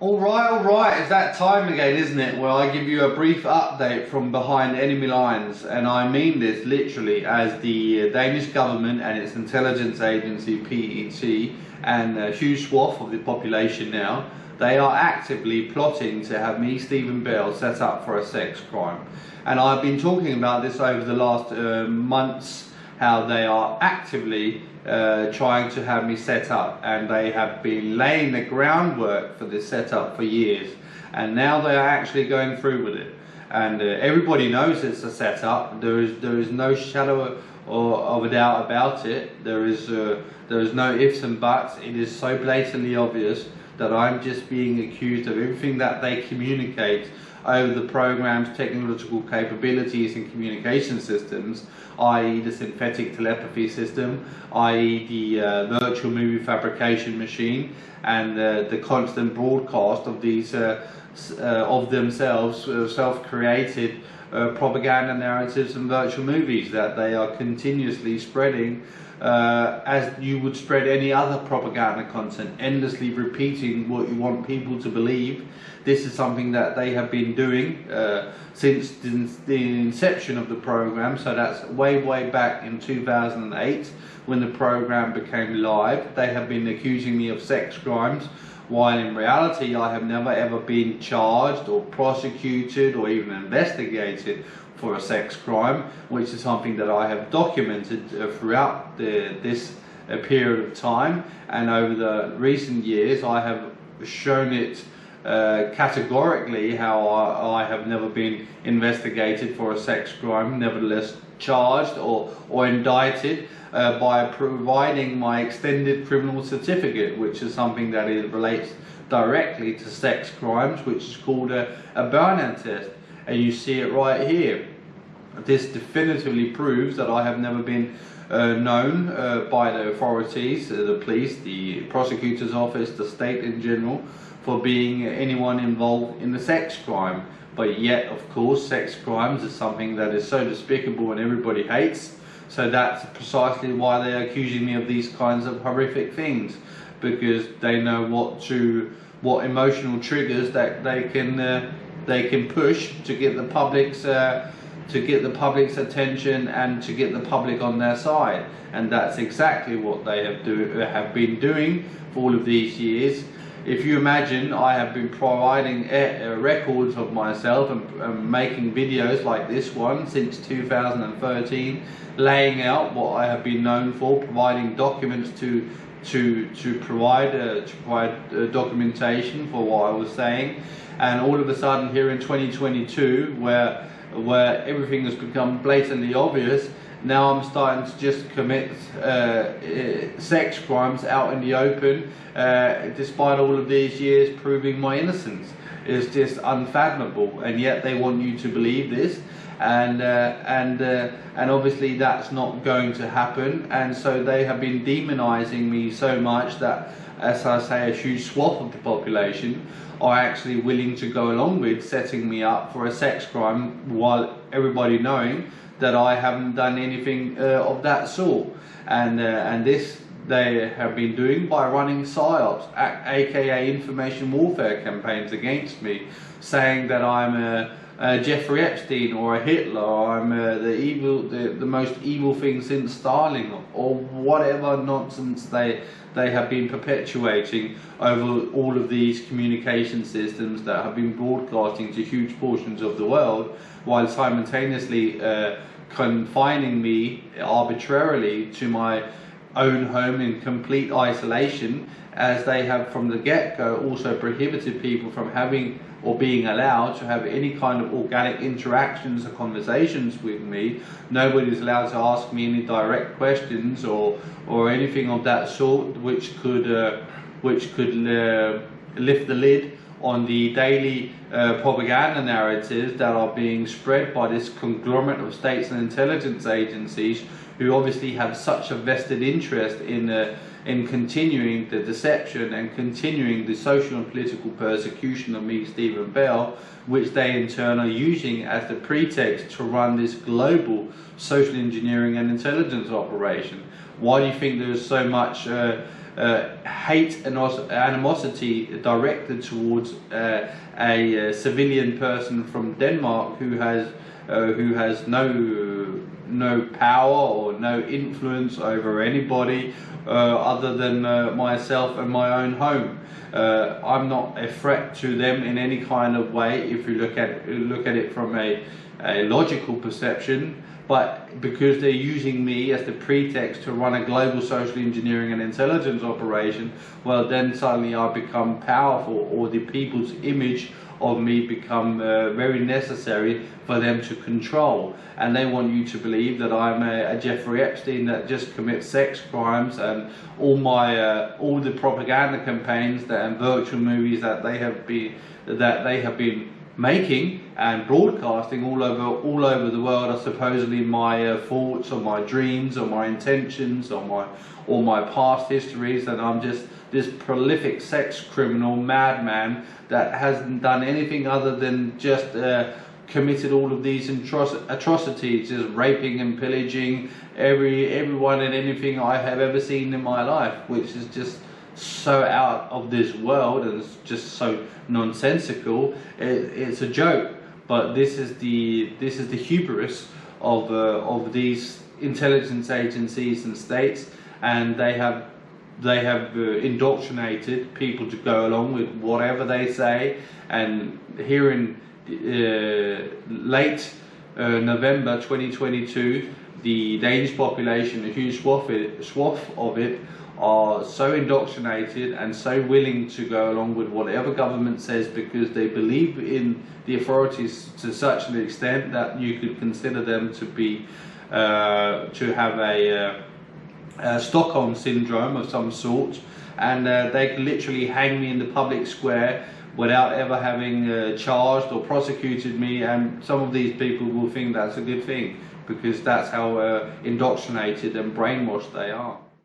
All right, it's that time again, isn't it, where I give you a brief update from behind enemy lines, and I mean this literally, as the Danish government and its intelligence agency, PET, and a huge swath of the population now, they are actively plotting to have me, Stephen Bell, set up for a sex crime. And I've been talking about this over the last months, how they are actively trying to have me set up, and they have been laying the groundwork for this setup for years, and now they are actually going through with it. And everybody knows it's a setup. There is no shadow of a doubt about it. There is no ifs and buts. It is so blatantly obvious that I'm just being accused of everything that they communicate over the program's technological capabilities and communication systems, i.e. the synthetic telepathy system, i.e. the virtual movie fabrication machine, and the constant broadcast of these of themselves self-created propaganda narratives and virtual movies that they are continuously spreading, as you would spread any other propaganda content, endlessly repeating what you want people to believe. This is something that they have been doing since the inception of the program, so that's way back in 2008 when the program became live. They have been accusing me of sex crimes, while in reality I have never ever been charged or prosecuted or even investigated for a sex crime, which is something that I have documented throughout this period of time, and over the recent years I have shown it categorically how I have never been investigated for a sex crime, nevertheless charged or indicted by providing my extended criminal certificate, which is something that relates directly to sex crimes, which is called a burn-in test, and you see it right here. This definitively proves that I have never been known by the authorities, the police, the prosecutor's office, the state in general, for being anyone involved in the sex crime. But yet, of course, sex crimes is something that is so despicable and everybody hates. So that's precisely why they are accusing me of these kinds of horrific things, because they know what emotional triggers that they can push to get the public's attention and to get the public on their side. And that's exactly what they have been doing for all of these years. If you imagine, I have been providing records of myself and making videos like this one since 2013, laying out what I have been known for, providing documents to provide documentation for what I was saying, and all of a sudden here in 2022, where everything has become blatantly obvious, now I'm starting to just commit sex crimes out in the open, despite all of these years proving my innocence. It's just unfathomable, and yet they want you to believe this, and obviously that's not going to happen. And so they have been demonizing me so much that, as I say, a huge swath of the population are actually willing to go along with setting me up for a sex crime, while everybody knowing that I haven't done anything of that sort. And this they have been doing by running psyops, a.k.a. information warfare campaigns against me, saying that I'm a Jeffrey Epstein or a Hitler, or I'm the most evil thing since Stalin, or whatever nonsense they have been perpetuating over all of these communication systems that have been broadcasting to huge portions of the world, while simultaneously confining me arbitrarily to my own home in complete isolation, as they have from the get-go also prohibited people from having or being allowed to have any kind of organic interactions or conversations with me. Nobody is allowed to ask me any direct questions or anything of that sort, which could lift the lid on the daily propaganda narratives that are being spread by this conglomerate of states and intelligence agencies, who obviously have such a vested interest in in continuing the deception and continuing the social and political persecution of me, Stephen Bell, which they in turn are using as the pretext to run this global social engineering and intelligence operation. Why do you think there's so much hate and animosity directed towards a civilian person from Denmark who has no power or no influence over anybody other than myself and my own home? I'm not a threat to them in any kind of way if you look at it from a logical perception, but because they're using me as the pretext to run a global social engineering and intelligence operation, well, then suddenly I become powerful, or the people's image of me become very necessary for them to control. And they want you to believe that I'm a Jeffrey Epstein that just commits sex crimes, and all the propaganda campaigns and virtual movies that they have been making and broadcasting all over the world are supposedly my thoughts or my dreams or my intentions or my past histories, that I'm just this prolific sex criminal madman that hasn't done anything other than just committed all of these atrocities, just raping and pillaging everyone and anything I have ever seen in my life, which is just so out of this world and it's just so nonsensical. It's a joke, but this is the hubris of these intelligence agencies and states, and they have indoctrinated people to go along with whatever they say. And here in late November 2022, the Danish population, a huge swath of it, are so indoctrinated and so willing to go along with whatever government says, because they believe in the authorities to such an extent that you could consider them to be to have a Stockholm syndrome of some sort, and they can literally hang me in the public square without ever having charged or prosecuted me. And some of these people will think that's a good thing, because that's how indoctrinated and brainwashed they are.